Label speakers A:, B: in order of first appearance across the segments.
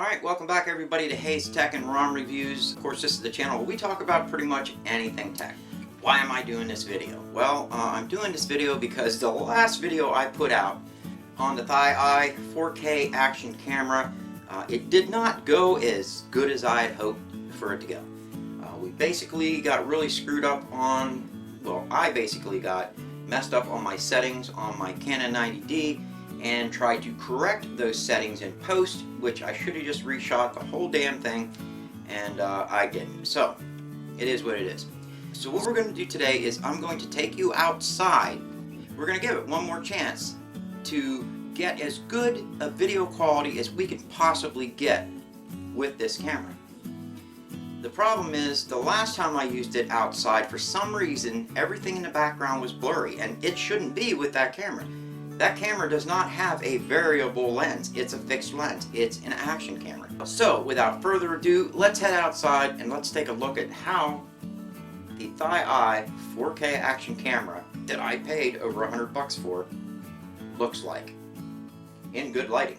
A: Alright, welcome back everybody to Hayes Tech and ROM Reviews. Of course, this is the channel where we talk about pretty much anything tech. Why am I doing this video? Well, I'm doing this video because the last video I put out on the ThiEye 4K action camera, it did not go as good as I had hoped for it to go. We basically got really screwed up on, well, I basically got messed up on my settings on my Canon 90D and tried to correct those settings in post, which I should have just reshot the whole damn thing, and I didn't. So, it is what it is. So what we're going to do today is I'm going to take you outside. We're going to give it one more chance to get as good a video quality as we can possibly get with this camera. The problem is, the last time I used it outside, for some reason, everything in the background was blurry, and it shouldn't be with that camera. That camera does not have a variable lens. It's a fixed lens. It's an action camera. So, without further ado, let's head outside and let's take a look at how the ThiEye 4K action camera that I paid over $100 for looks like in good lighting.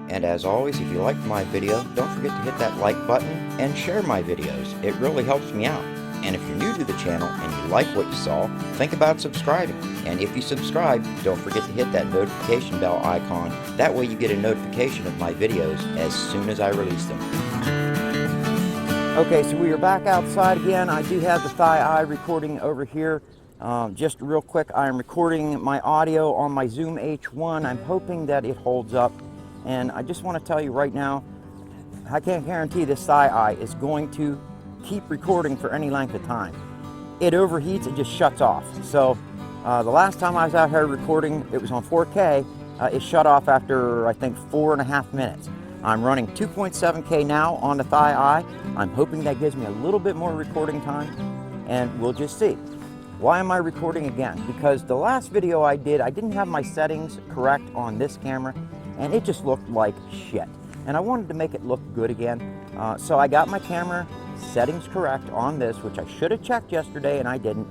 A: And as always, if you liked my video, don't forget to hit that like button and share my videos. It really helps me out. And if you're new to the channel and you like what you saw, think about subscribing. And if you subscribe, don't forget to hit that notification bell icon. That way you get a notification of my videos as soon as I release them. Okay, so we are back outside again. I do have the ThiEye recording over here. Just real quick, I am recording my audio on my Zoom H1. I'm hoping that it holds up. And I just want to tell you right now, I can't guarantee this ThiEye is going to keep recording for any length of time. It overheats, it just shuts off. So the last time I was out here recording, it was on 4K, it shut off after I think 4.5 minutes. I'm running 2.7K now on the ThiEye. I'm hoping that gives me a little bit more recording time, and we'll just see. Why am I recording again? Because the last video I did, I didn't have my settings correct on this camera, and it just looked like shit. And I wanted to make it look good again. So I got my camera settings correct on this, which I should have checked yesterday and I didn't.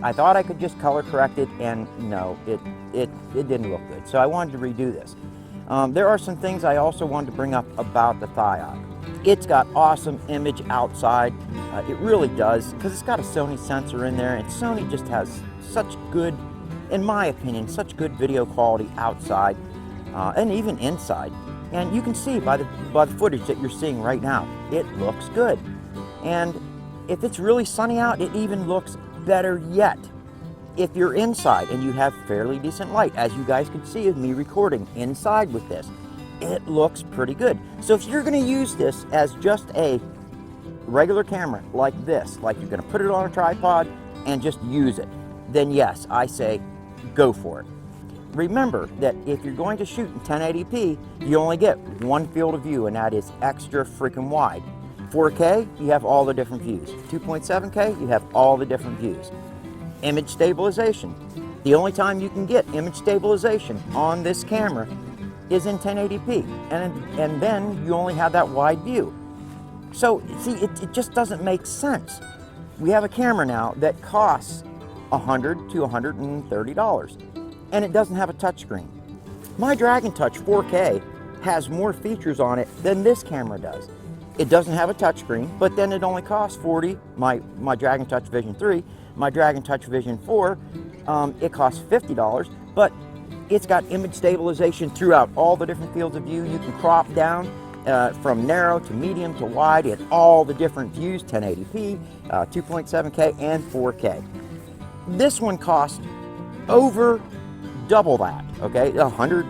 A: I thought I could just color correct it, and no, it didn't look good. So I wanted to redo this. There are some things I also wanted to bring up about the ThiEye. It's got awesome image outside. It really does, because it's got a Sony sensor in there, and Sony just has such good, in my opinion, such good video quality outside. And even inside, and you can see by the footage that you're seeing right now, it looks good. And if it's really sunny out, it even looks better yet. If you're inside and you have fairly decent light, as you guys can see of me recording inside with this, it looks pretty good. So if you're going to use this as just a regular camera like this, like you're going to put it on a tripod and just use it, then yes, I say go for it. Remember that if you're going to shoot in 1080p, you only get one field of view, and that is extra freaking wide. 4K, you have all the different views. 2.7K, you have all the different views. Image stabilization. The only time you can get image stabilization on this camera is in 1080p, and then you only have that wide view. So, see, it just doesn't make sense. We have a camera now that costs $100 to $130. And it doesn't have a touchscreen. My Dragon Touch 4K has more features on it than this camera does. It doesn't have a touchscreen, but then it only costs $40. My Dragon Touch Vision 3, my Dragon Touch Vision 4, it costs $50, but it's got image stabilization throughout all the different fields of view. You can crop down from narrow to medium to wide in all the different views, 1080p, 2.7K, and 4K. This one costs over double that, okay?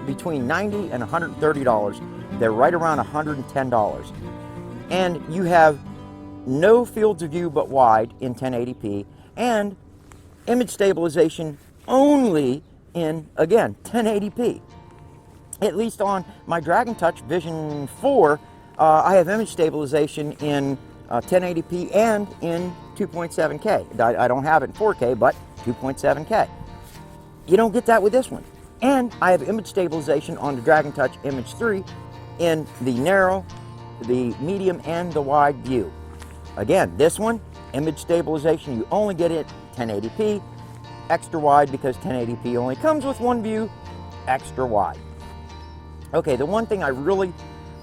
A: Between $90 and $130. They're right around $110. And you have no fields of view but wide in 1080p, and image stabilization only in, again, 1080p. At least on my Dragon Touch Vision 4, I have image stabilization in 1080p and in 2.7K. I don't have it in 4K, but 2.7K. You don't get that with this one. And I have image stabilization on the Dragon Touch Image 3 in the narrow, the medium, and the wide view. Again, this one, image stabilization, you only get it 1080p, extra wide because 1080p only comes with one view, extra wide. Okay, the one thing I really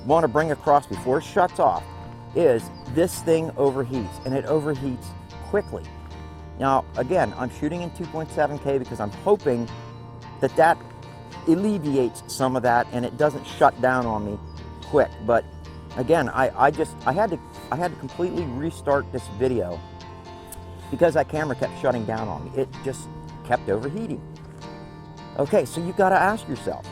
A: want to bring across before it shuts off is this thing overheats, and it overheats quickly. Now, again, I'm shooting in 2.7K because I'm hoping that that alleviates some of that and it doesn't shut down on me quick. But again, I had to completely restart this video because that camera kept shutting down on me. It just kept overheating. Okay, so you've got to ask yourself,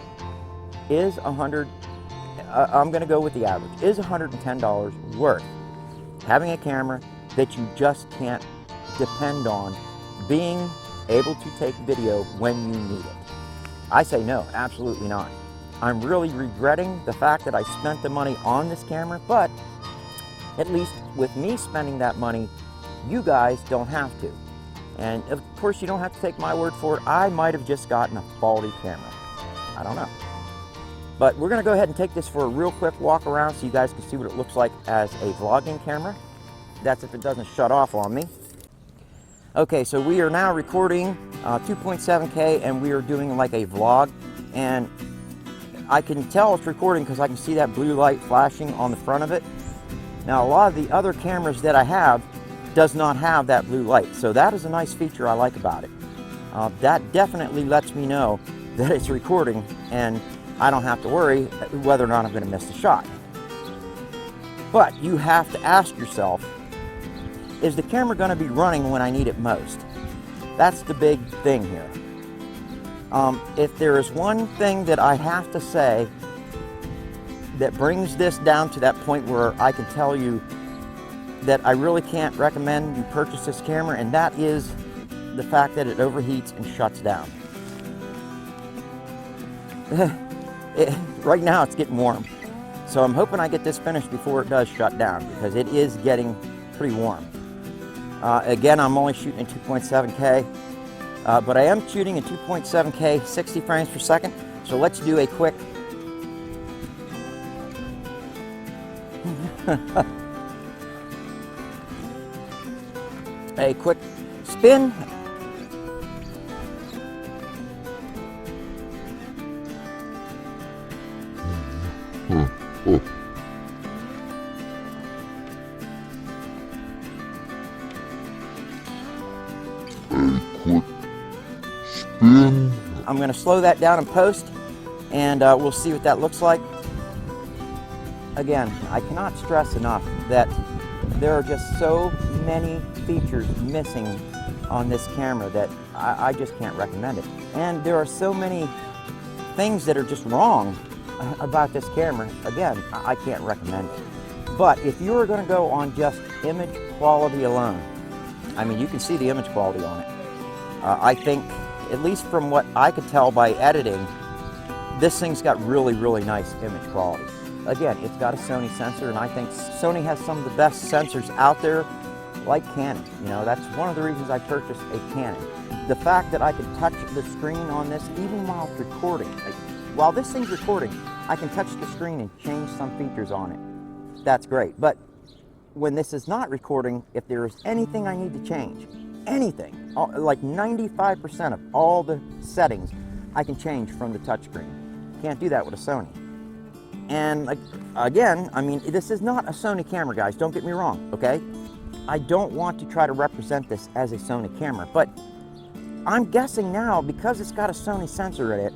A: is I'm going to go with the average, is $110 worth having a camera that you just can't depend on being able to take video when you need it? I say no, absolutely not. I'm really regretting the fact that I spent the money on this camera, but at least with me spending that money, you guys don't have to. And of course, you don't have to take my word for it. I might have just gotten a faulty camera. I don't know. But we're going to go ahead and take this for a real quick walk around so you guys can see what it looks like as a vlogging camera. That's if it doesn't shut off on me. Okay, so we are now recording 2.7K and we are doing like a vlog, and I can tell it's recording because I can see that blue light flashing on the front of it. Now, a lot of the other cameras that I have does not have that blue light, so that is a nice feature I like about it. That definitely lets me know that it's recording and I don't have to worry whether or not I'm going to miss the shot. But you have to ask yourself, is the camera going to be running when I need it most? That's the big thing here. If there is one thing that I have to say that brings this down to that point where I can tell you that I really can't recommend you purchase this camera, and that is the fact that it overheats and shuts down. Right now it's getting warm, so I'm hoping I get this finished before it does shut down, because it is getting pretty warm. Again, I'm only shooting in 2.7K, but I am shooting in 2.7K 60 frames per second. So let's do a quick spin. I'm going to slow that down in post, and we'll see what that looks like. Again, I cannot stress enough that there are just so many features missing on this camera that I just can't recommend it. And there are so many things that are just wrong about this camera. Again, I can't recommend it. But if you were going to go on just image quality alone, I mean, you can see the image quality on it. I think, at least from what I could tell by editing, this thing's got really, really nice image quality. Again, it's got a Sony sensor, and I think Sony has some of the best sensors out there, like Canon. You know, that's one of the reasons I purchased a Canon. The fact that I can touch the screen on this, even while it's recording. Like, while this thing's recording, I can touch the screen and change some features on it. That's great. But when this is not recording, if there is anything I need to change, anything, like 95% of all the settings, I can change from the touchscreen. Can't do that with a Sony. And like, again, I mean, this is not a Sony camera, guys. Don't get me wrong, okay? I don't want to try to represent this as a Sony camera, but I'm guessing now, because it's got a Sony sensor in it,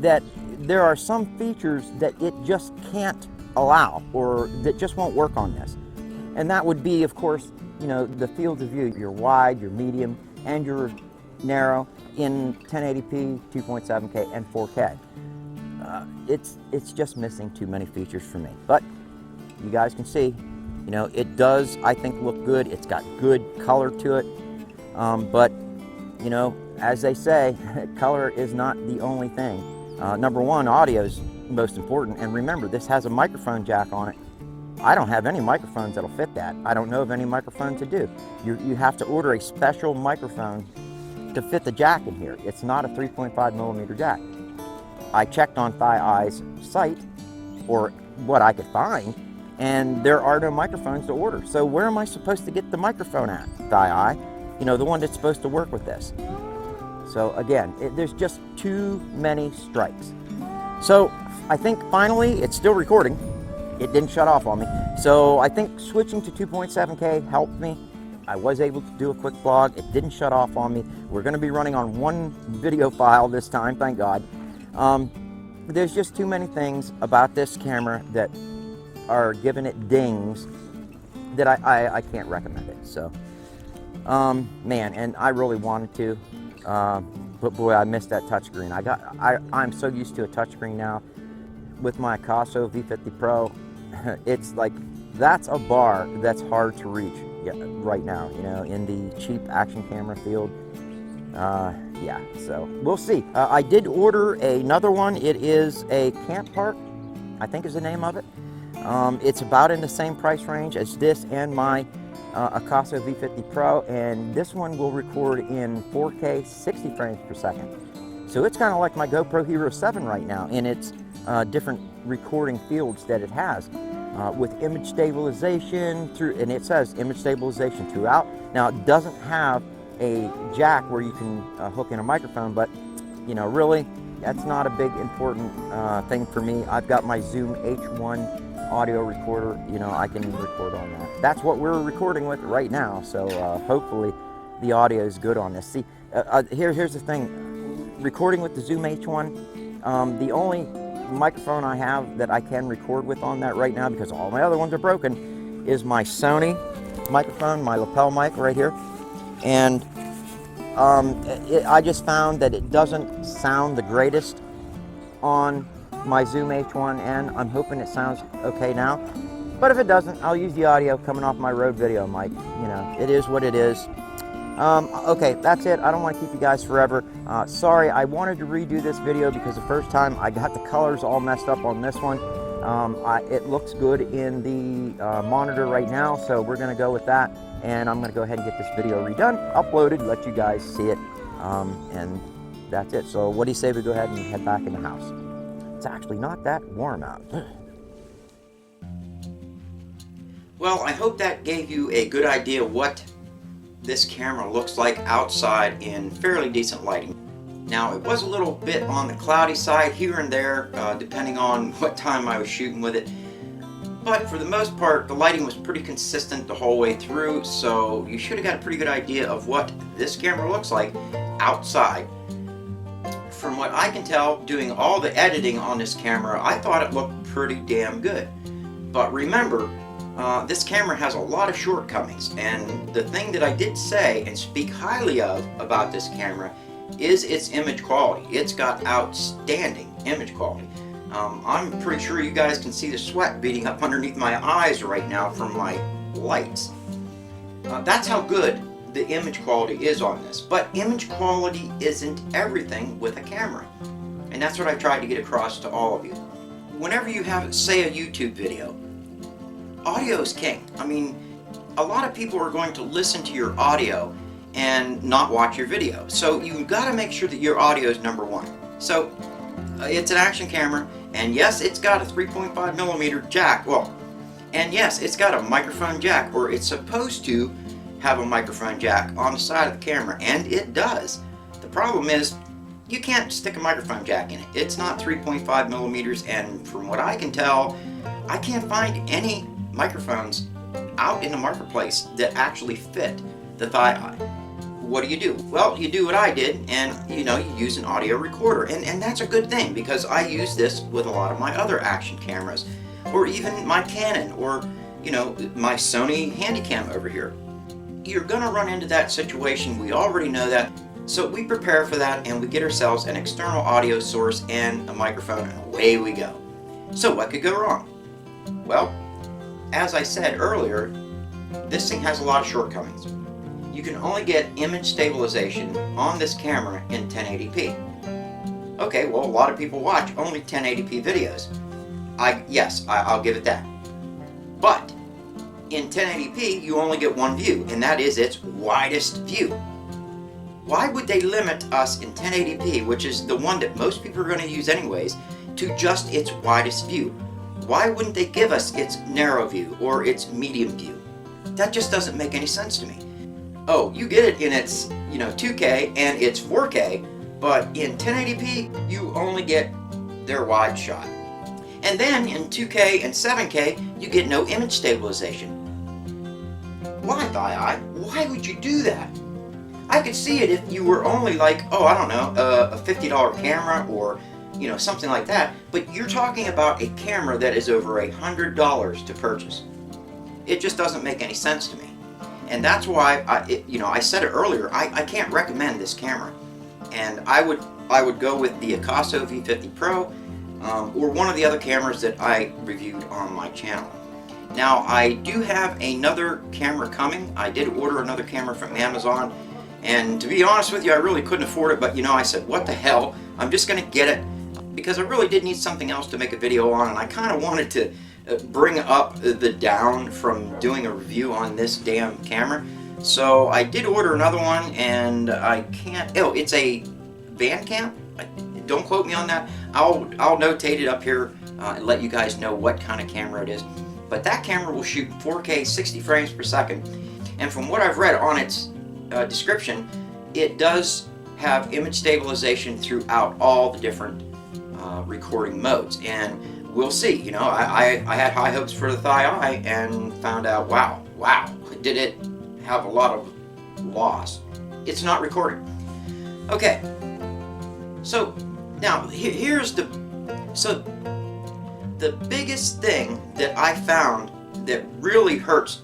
A: that there are some features that it just can't allow, or that just won't work on this. And that would be, of course, you know, the field of view, your wide, your medium, and your narrow in 1080p, 2.7K, and 4K. It's just missing too many features for me. But you guys can see, you know, it does, I think, look good. It's got good color to it. But, you know, as they say, color is not the only thing. Number one, audio is most important. And remember, this has a microphone jack on it. I don't have any microphones that'll fit that. I don't know of any microphones that do. You have to order a special microphone to fit the jack in here. It's not a 3.5 millimeter jack. I checked on ThiEye's site, or what I could find, and there are no microphones to order. So where am I supposed to get the microphone at, ThiEye? You know, the one that's supposed to work with this. So again, there's just too many strikes. So I think finally it's still recording. It didn't shut off on me. So I think switching to 2.7K helped me. I was able to do a quick vlog. It didn't shut off on me. We're going to be running on one video file this time, thank God. There's just too many things about this camera that are giving it dings that I can't recommend it. So, man, and I really wanted to, but boy, I missed that touchscreen. I'm so used to a touchscreen now with my Akaso V50 Pro. It's like, that's a bar that's hard to reach right now, you know, in the cheap action camera field. Yeah, so we'll see. I did order another one. It is a Camp Park, I think is the name of it. It's about in the same price range as this and my Akaso V50 Pro, and this one will record in 4K 60 frames per second. So it's kind of like my GoPro Hero 7 right now in its different recording fields that it has, with image stabilization and it says image stabilization throughout. Now it doesn't have a jack where you can hook in a microphone, but you know, really, that's not a big important thing for me. I've got my Zoom H1 audio recorder. You know, I can record on that. That's what we're recording with right now, so hopefully the audio is good on this. See, here's the thing. Recording with the Zoom H1, the only microphone I have that I can record with on that right now, because all my other ones are broken, is my Sony microphone, my lapel mic right here. And I just found that it doesn't sound the greatest on my Zoom H1, and I'm hoping it sounds okay now. But if it doesn't, I'll use the audio coming off my Rode video mic. You know, it is what it is. Okay, that's it. I don't want to keep you guys forever. Sorry, I wanted to redo this video because the first time I got the colors all messed up on this one. It looks good in the monitor right now, so we're going to go with that. And I'm going to go ahead and get this video redone, uploaded, let you guys see it, and that's it. So what do you say we go ahead and head back in the house? It's actually not that warm out. Well, I hope that gave you a good idea what this camera looks like outside in fairly decent lighting. Now, it was a little bit on the cloudy side here and there, depending on what time I was shooting with it. But for the most part, the lighting was pretty consistent the whole way through, so you should have got a pretty good idea of what this camera looks like outside. From what I can tell, doing all the editing on this camera, I thought it looked pretty damn good. But remember, this camera has a lot of shortcomings, and the thing that I did say and speak highly of about this camera is its image quality. It's got outstanding image quality. I'm pretty sure you guys can see the sweat beating up underneath my eyes right now from my lights. That's how good the image quality is on this. But image quality isn't everything with a camera. And that's what I tried to get across to all of you. Whenever you have, say, a YouTube video, audio is king. I mean, a lot of people are going to listen to your audio and not watch your video. So you've got to make sure that your audio is number one. So it's an action camera, and yes, it's got a 3.5mm jack. Well, and yes, it's got a microphone jack, or it's supposed to have a microphone jack on the side of the camera, and it does. The problem is, you can't stick a microphone jack in it. It's not 3.5mm, and from what I can tell, I can't find any microphones out in the marketplace that actually fit the ThiEye. What do? Well, you do what I did, and you know, you use an audio recorder, and that's a good thing, because I use this with a lot of my other action cameras, or even my Canon, or you know, my Sony Handycam over here. You're gonna run into that situation. We already know that, so we prepare for that, and we get ourselves an external audio source and a microphone, and away we go. So what could go wrong? Well, as I said earlier, this thing has a lot of shortcomings. You can only get image stabilization on this camera in 1080p. Okay, well, a lot of people watch only 1080p videos. Yes, I'll give it that. But in 1080p, you only get one view, and that is its widest view. Why would they limit us in 1080p, which is the one that most people are going to use anyways, to just its widest view? Why wouldn't they give us its narrow view or its medium view? That just doesn't make any sense to me. Oh, you get it in its 2K and its 4K, but in 1080p you only get their wide shot. And then in 2K and 7K you get no image stabilization. Why, ThiEye? Why would you do that? I could see it if you were only like, oh, I don't know, a $50 camera or something like that, but you're talking about a camera that is over $100 to purchase. It just doesn't make any sense to me. And that's why I said it earlier, I can't recommend this camera. And I would go with the Akaso V50 Pro or one of the other cameras that I reviewed on my channel. Now, I do have another camera coming. I did order another camera from Amazon, and to be honest with you, I really couldn't afford it, but I said, what the hell, I'm just gonna get it because I really did need something else to make a video on, and I kind of wanted to bring up the down from doing a review on this damn camera. So I did order another one, and I can't, it's a Bandcamp. Don't quote me on that. I'll notate it up here and let you guys know what kind of camera it is. But that camera will shoot 4K 60 frames per second, and from what I've read on its description, it does have image stabilization throughout all the different recording modes, and we'll see. I had high hopes for the ThiEye and found out, wow, did it have a lot of loss. It's not recording. Okay, so now here's the biggest thing that I found that really hurts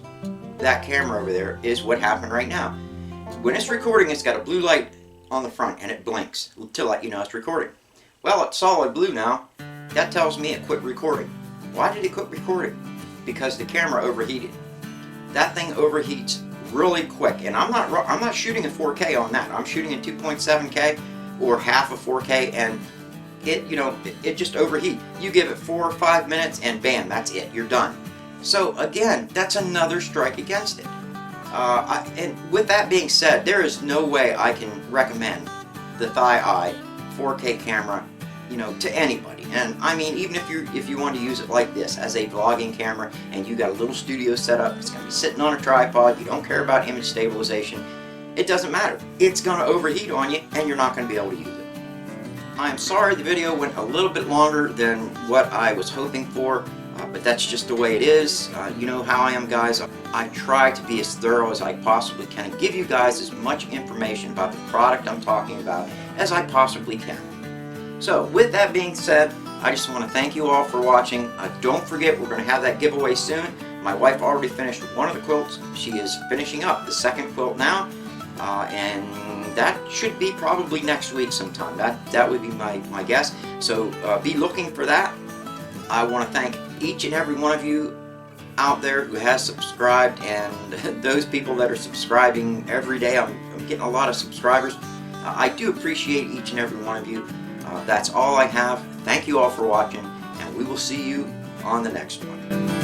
A: that camera over there is what happened right now. When it's recording, it's got a blue light on the front and it blinks to let you know it's recording. Well, it's solid blue now. That tells me it quit recording. Why did it quit recording? Because the camera overheated. That thing overheats really quick, and I'm not shooting in 4K on that. I'm shooting in 2.7K or half of 4K, and it just overheat. You give it 4 or 5 minutes and bam, that's it, you're done. So again, that's another strike against it. And with that being said, there is no way I can recommend the ThiEye 4K camera to anybody. And I mean, even if you want to use it like this as a vlogging camera and you got a little studio set up, it's going to be sitting on a tripod, you don't care about image stabilization, it doesn't matter. It's going to overheat on you and you're not going to be able to use it. I'm sorry the video went a little bit longer than what I was hoping for, but that's just the way it is. You know how I am, guys. I try to be as thorough as I possibly can and give you guys as much information about the product I'm talking about as I possibly can. So with that being said, I just want to thank you all for watching. Don't forget, we're going to have that giveaway soon. My wife already finished one of the quilts. She is finishing up the second quilt now, and that should be probably next week sometime. That would be my guess. So be looking for that. I want to thank each and every one of you out there who has subscribed, and those people that are subscribing every day. I'm getting a lot of subscribers. I do appreciate each and every one of you. That's all I have. Thank you all for watching, and we will see you on the next one.